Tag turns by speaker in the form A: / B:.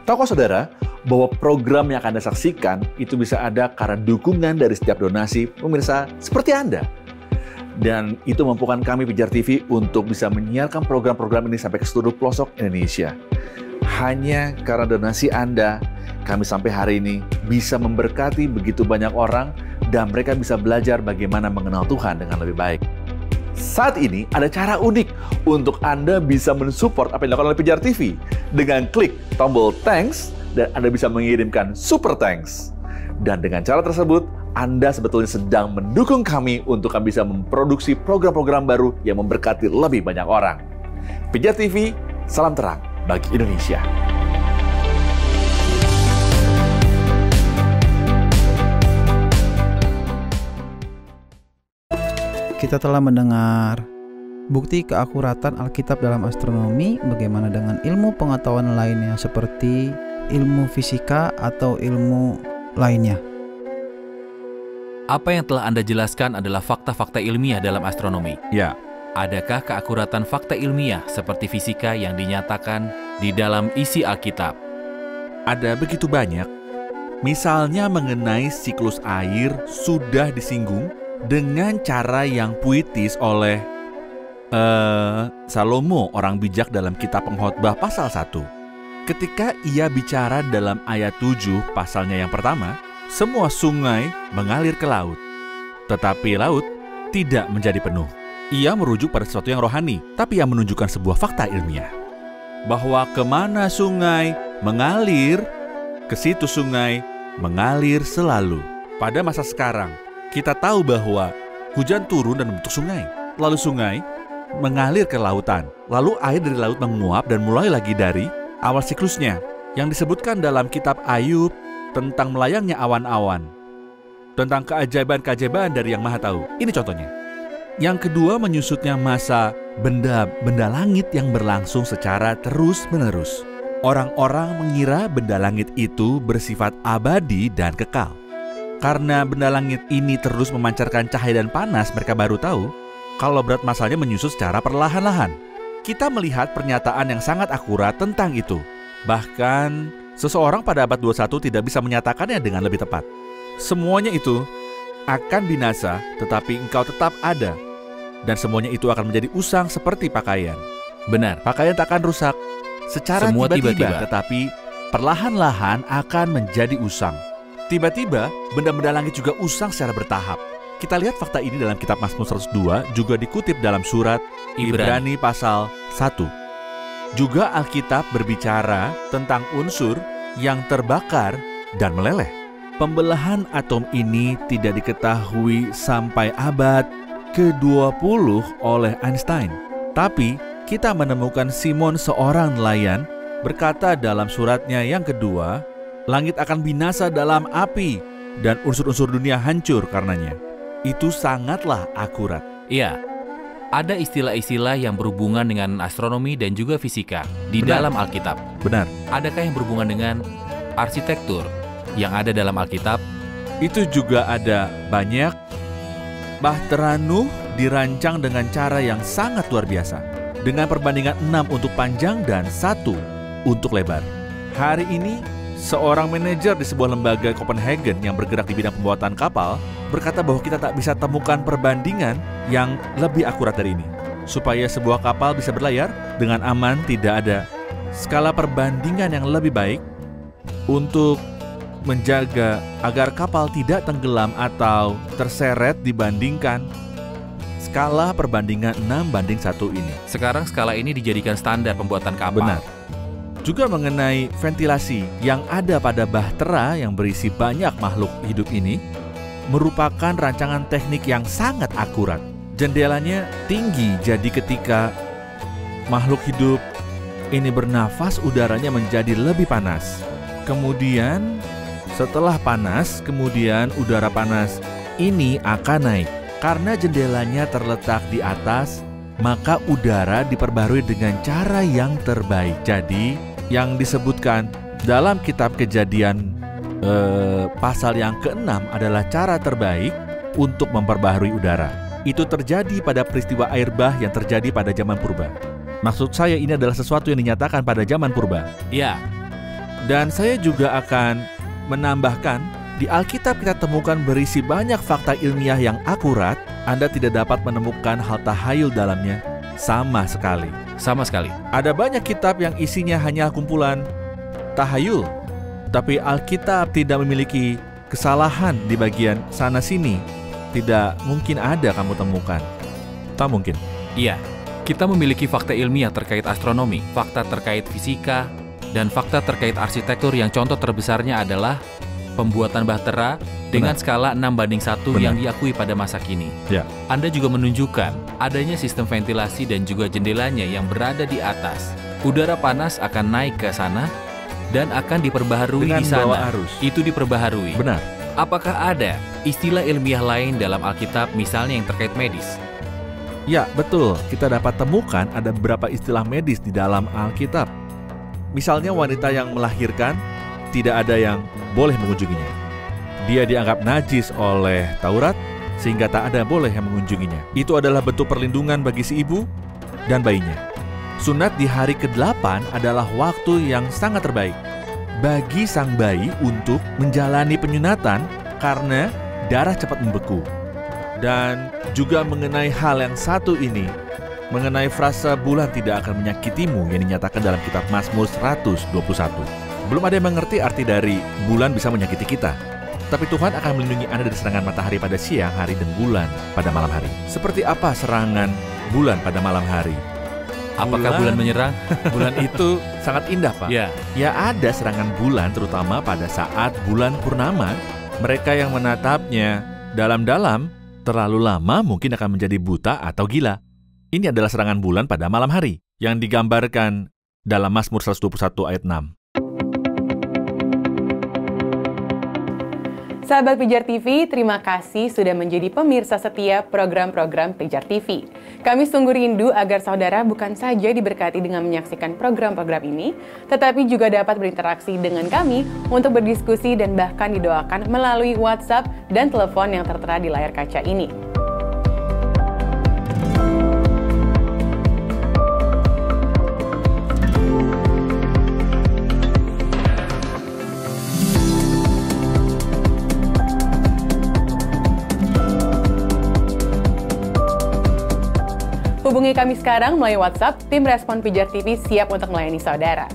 A: Tahukah saudara bahwa program yang akan Anda saksikan itu bisa ada karena dukungan dari setiap donasi pemirsa seperti Anda. Dan itu memampukan kami Pijar TV untuk bisa menyiarkan program-program ini sampai ke seluruh pelosok Indonesia. Hanya karena donasi Anda, kami sampai hari ini bisa memberkati begitu banyak orang dan mereka bisa belajar bagaimana mengenal Tuhan dengan lebih baik. Saat ini ada cara unik untuk Anda bisa mensupport apa yang dilakukan oleh Pijar TV dengan klik tombol thanks dan Anda bisa mengirimkan super thanks. Dan dengan cara tersebut, Anda sebetulnya sedang mendukung kami untuk kami bisa memproduksi program-program baru yang memberkati lebih banyak orang. Pijar TV, salam terang bagi Indonesia.
B: Kita telah mendengar bukti keakuratan Alkitab dalam astronomi, bagaimana dengan ilmu pengetahuan lainnya seperti ilmu fisika atau ilmu lainnya.
C: Apa yang telah Anda jelaskan adalah fakta-fakta ilmiah dalam astronomi.
A: Ya.
C: Adakah keakuratan fakta ilmiah seperti fisika yang dinyatakan di dalam isi Alkitab?
A: Ada begitu banyak. Misalnya mengenai siklus air sudah disinggung dengan cara yang puitis oleh Salomo, orang bijak dalam kitab Pengkhotbah pasal 1. Ketika ia bicara dalam ayat 7 pasalnya yang pertama, semua sungai mengalir ke laut, tetapi laut tidak menjadi penuh. Ia merujuk pada sesuatu yang rohani, tapi yang menunjukkan sebuah fakta ilmiah. Bahwa kemana sungai mengalir, ke situ sungai mengalir selalu. Pada masa sekarang, kita tahu bahwa hujan turun dan membentuk sungai. Lalu sungai mengalir ke lautan. Lalu air dari laut menguap dan mulai lagi dari awal siklusnya. Yang disebutkan dalam kitab Ayub tentang melayangnya awan-awan, tentang keajaiban-keajaiban dari Yang Maha Tahu. Ini contohnya. Yang kedua, menyusutnya masa benda langit yang berlangsung secara terus-menerus. Orang-orang mengira benda langit itu bersifat abadi dan kekal. Karena benda langit ini terus memancarkan cahaya dan panas, mereka baru tahu kalau berat masanya menyusut secara perlahan-lahan. Kita melihat pernyataan yang sangat akurat tentang itu. Bahkan seseorang pada abad 21 tidak bisa menyatakannya dengan lebih tepat. Semuanya itu akan binasa, tetapi engkau tetap ada. Dan semuanya itu akan menjadi usang seperti pakaian.
C: Benar.
A: Pakaian tak akan rusak secara
C: Semua
A: tiba-tiba,
C: tiba-tiba.
A: tetapi perlahan-lahan akan menjadi usang. Tiba-tiba, benda-benda langit juga usang secara bertahap. Kita lihat fakta ini dalam kitab Mazmur 102, juga dikutip dalam surat Ibrani pasal 1. Juga Alkitab berbicara tentang unsur yang terbakar dan meleleh. Pembelahan atom ini tidak diketahui sampai abad ke-20 oleh Einstein. Tapi kita menemukan Simon, seorang nelayan, berkata dalam suratnya yang kedua, langit akan binasa dalam api dan unsur-unsur dunia hancur karenanya. Itu sangatlah akurat.
C: Iya. Ada istilah-istilah yang berhubungan dengan astronomi dan juga fisika di
A: Benar.
C: dalam Alkitab.
A: Benar.
C: Adakah yang berhubungan dengan arsitektur yang ada dalam Alkitab?
A: Itu juga ada banyak. Bahtera Nuh dirancang dengan cara yang sangat luar biasa, dengan perbandingan 6 untuk panjang dan 1 untuk lebar. Hari ini, seorang manajer di sebuah lembaga Copenhagen yang bergerak di bidang pembuatan kapal berkata bahwa kita tak bisa temukan perbandingan yang lebih akurat dari ini. Supaya sebuah kapal bisa berlayar dengan aman, tidak ada skala perbandingan yang lebih baik untuk menjaga agar kapal tidak tenggelam atau terseret dibandingkan skala perbandingan 6:1 ini.
C: Sekarang skala ini dijadikan standar pembuatan kapal.
A: Benar. Juga mengenai ventilasi yang ada pada bahtera yang berisi banyak makhluk hidup ini merupakan rancangan teknik yang sangat akurat. Jendelanya tinggi, jadi ketika makhluk hidup ini bernafas, udaranya menjadi lebih panas. Kemudian setelah panas, kemudian udara panas ini akan naik. Karena jendelanya terletak di atas, maka udara diperbarui dengan cara yang terbaik. Jadi, yang disebutkan dalam kitab Kejadian pasal yang ke-6 adalah cara terbaik untuk memperbaharui udara. Itu terjadi pada peristiwa air bah yang terjadi pada zaman purba. Maksud saya ini adalah sesuatu yang dinyatakan pada zaman purba.
C: Ya,
A: Dan saya juga akan menambahkan, di Alkitab kita temukan berisi banyak fakta ilmiah yang akurat. Anda tidak dapat menemukan hal tahayul dalamnya sama sekali.
C: Sama sekali.
A: Ada banyak kitab yang isinya hanya kumpulan tahayul, tapi Alkitab tidak memiliki kesalahan di bagian sana-sini. Tidak mungkin ada kamu temukan. Tak mungkin.
C: Iya, kita memiliki fakta ilmiah terkait astronomi, fakta terkait fisika, dan fakta terkait arsitektur yang contoh terbesarnya adalah pembuatan bahtera dengan skala 6:1 yang diakui pada masa kini.
A: Ya.
C: Anda juga menunjukkan adanya sistem ventilasi dan juga jendelanya yang berada di atas. Udara panas akan naik ke sana dan akan diperbaharui
A: Dengan
C: di sana.
A: bawa arus.
C: Itu diperbaharui.
A: Benar.
C: Apakah ada istilah ilmiah lain dalam Alkitab misalnya yang terkait medis?
A: Ya, betul. Kita dapat temukan ada beberapa istilah medis di dalam Alkitab. Misalnya wanita yang melahirkan, tidak ada yang boleh mengunjunginya. Dia dianggap najis oleh Taurat, sehingga tak ada boleh yang mengunjunginya. Itu adalah bentuk perlindungan bagi si ibu dan bayinya. Sunat di hari ke-8 adalah waktu yang sangat terbaik bagi sang bayi untuk menjalani penyunatan karena darah cepat membeku. Dan juga mengenai hal yang satu ini, mengenai frasa bulan tidak akan menyakitimu yang dinyatakan dalam kitab Mazmur 121. Belum ada yang mengerti arti dari bulan bisa menyakiti kita. Tapi Tuhan akan melindungi Anda dari serangan matahari pada siang hari dan bulan pada malam hari. Seperti apa serangan bulan pada malam hari?
C: Apakah bulan menyerang?
A: Bulan itu sangat indah, Pak.
C: Ya.
A: Ya, ada serangan bulan terutama pada saat bulan purnama. Mereka yang menatapnya dalam-dalam terlalu lama mungkin akan menjadi buta atau gila. Ini adalah serangan bulan pada malam hari yang digambarkan dalam Mazmur 121 ayat 6.
D: Sahabat Pijar TV, terima kasih sudah menjadi pemirsa setia program-program Pijar TV. Kami sungguh rindu agar saudara bukan saja diberkati dengan menyaksikan program-program ini, tetapi juga dapat berinteraksi dengan kami untuk berdiskusi dan bahkan didoakan melalui WhatsApp dan telepon yang tertera di layar kaca ini. Hubungi kami sekarang melalui WhatsApp, tim Respon Pijar TV siap untuk melayani saudara.